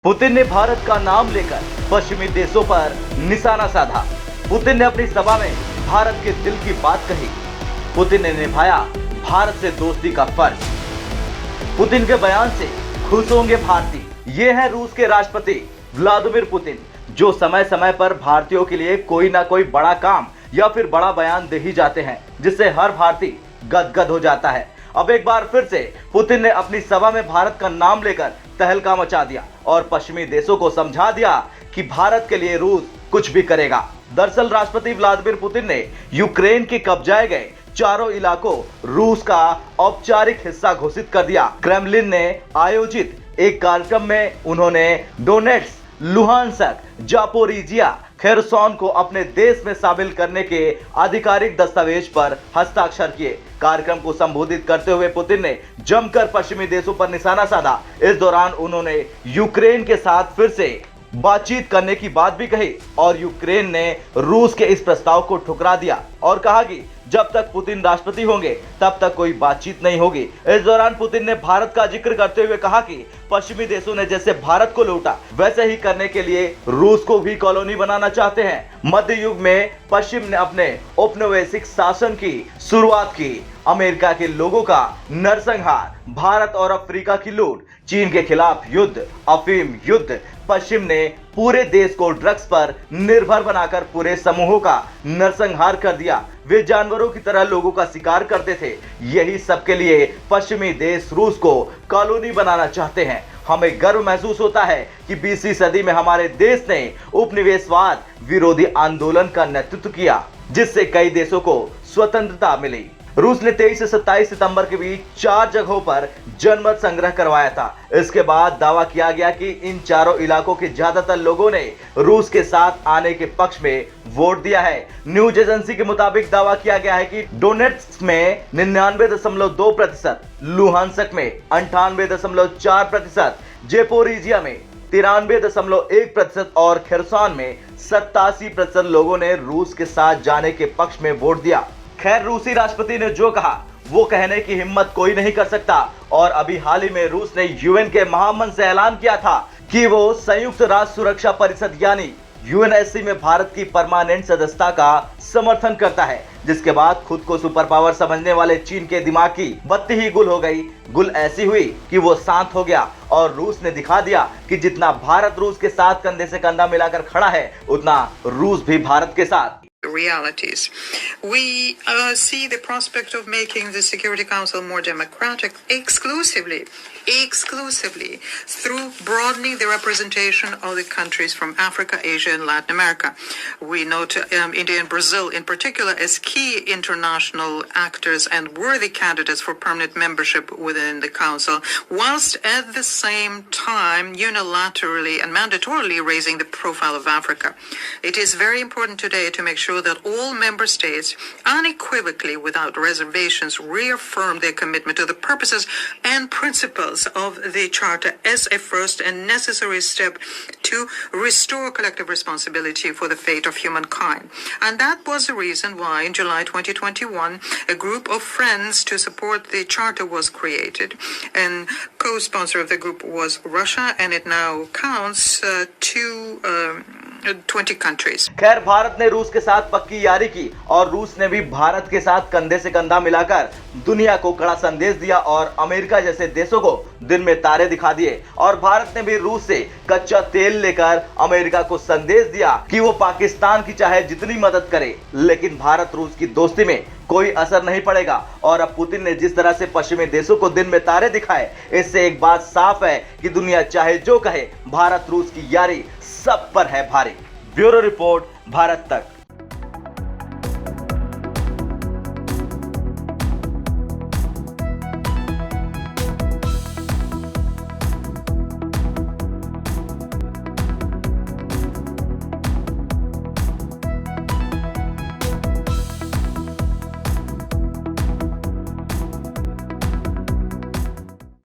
Putin ने भारत का नाम लेकर पश्चिमी देशों पर निशाना साधा। पुतिन ने अपनी सभा में भारत के दिल की बात कही। पुतिन ने निभाया भारत से दोस्ती का फर्ज। पुतिन के बयान से खुश होंगे भारतीय। ये है रूस के राष्ट्रपति व्लादिमीर पुतिन, जो समय समय पर भारतीयों के लिए कोई ना कोई बड़ा काम या फिर बड़ा बयान दे ही जाते हैं, जिससे हर भारतीय गदगद हो जाता है। अब एक बार फिर से पुतिन ने अपनी सभा में भारत का नाम लेकर तहलका मचा दिया और पश्चिमी देशों को समझा दिया कि भारत के लिए रूस कुछ भी करेगा। दरअसल राष्ट्रपति व्लादिमीर पुतिन ने यूक्रेन के कब्जाए गए चारों इलाकों रूस का औपचारिक हिस्सा घोषित कर दिया। क्रेमलिन ने आयोजित एक कार्यक्रम में उन्होंने डोनेट्स्क, लुहानस्क, जापोरिजिया, खेरसोन को अपने देश में शामिल करने के आधिकारिक दस्तावेज पर हस्ताक्षर किए। कार्यक्रम को संबोधित करते हुए पुतिन ने जमकर पश्चिमी देशों पर निशाना साधा। इस दौरान उन्होंने यूक्रेन के साथ फिर से बातचीत करने की बात भी कही और यूक्रेन ने रूस के इस प्रस्ताव को ठुकरा दिया और कहा कि जब तक पुतिन राष्ट्रपति होंगे तब तक कोई बातचीत नहीं होगी। इस दौरान पुतिन ने भारत का जिक्र करते हुए कहा कि पश्चिमी देशों ने जैसे भारत को लूटा वैसे ही करने के लिए रूस को भी कॉलोनी बनाना चाहते हैं। मध्य युग में पश्चिम ने अपने औपनिवेशिक शासन की शुरुआत की। अमेरिका के लोगों का नरसंहार, भारत और अफ्रीका की लूट, चीन के खिलाफ युद्ध, अफीम युद्ध, पश्चिम ने पूरे देश को ड्रग्स पर निर्भर बनाकर पूरे समूहों का नरसंहार कर दिया। वे जानवरों की तरह लोगों का शिकार करते थे। यही सब के लिए पश्चिमी देश रूस को कॉलोनी बनाना चाहते हैं। हमें गर्व महसूस होता है कि 20वीं सदी में हमारे देश ने उपनिवेशवाद विरोधी आंदोलन का नेतृत्व किया, जिससे कई देशों को स्वतंत्रता मिली। रूस ने 23 से 27 सितंबर के बीच 4 जगहों पर जनमत संग्रह करवाया था। इसके बाद दावा किया गया कि इन चारों इलाकों के ज्यादातर लोगों ने रूस के साथ आने के पक्ष में वोट दिया है। न्यूज एजेंसी के मुताबिक दावा किया गया है कि डोनेट्स्क में 99.2%, लुहानस्क में 98.4%, जेपोरिजिया में 93.1% और खेरसोन में 87% लोगों ने रूस के साथ जाने के पक्ष में वोट दिया। खैर, रूसी राष्ट्रपति ने जो कहा वो कहने की हिम्मत कोई नहीं कर सकता और अभी हाल ही में रूस ने यूएन के महामंच से ऐलान किया था कि वो संयुक्त राष्ट्र सुरक्षा परिषद यानी यूएनएससी में भारत की परमानेंट सदस्यता का समर्थन करता है, जिसके बाद खुद को सुपर पावर समझने वाले चीन के दिमाग की बत्ती ही गुल हो गई। गुल ऐसी हुई कि वो शांत हो गया और रूस ने दिखा दिया कि जितना भारत रूस के साथ कंधे से कंधा मिलाकर खड़ा है, उतना रूस भी भारत के साथ। Realities. We see the prospect of making the Security Council more democratic exclusively through broadening the representation of the countries from Africa, Asia, and Latin America. We note India and Brazil in particular as key international actors and worthy candidates for permanent membership within the Council, whilst at the same time unilaterally and mandatorily raising the profile of Africa. It is very important today to make sure that all member states unequivocally, without reservations, reaffirm their commitment to the purposes and principles of the Charter as a first and necessary step to restore collective responsibility for the fate of humankind. And that was the reason why in July 2021, a group of friends to support the Charter was created. And co-sponsor of the group was Russia, and it now counts to 20 countries. खैर, भारत ने रूस के साथ पक्की यारी की और रूस ने भी भारत के साथ कंधे से कंधा मिलाकर दुनिया को कड़ा संदेश दिया और अमेरिका जैसे देशों को दिन में तारे दिखा दिए। और भारत ने भी रूस से कच्चा तेल लेकर अमेरिका को संदेश दिया कि वो पाकिस्तान की चाहे जितनी मदद करे, लेकिन भारत रूस की दोस्ती में कोई असर नहीं पड़ेगा। और अब पुतिन ने जिस तरह से पश्चिमी देशों को दिन में तारे दिखाए, इससे एक बात साफ है कि दुनिया चाहे जो कहे, भारत रूस की यारी सब पर है भारी। ब्यूरो रिपोर्ट, भारत तक।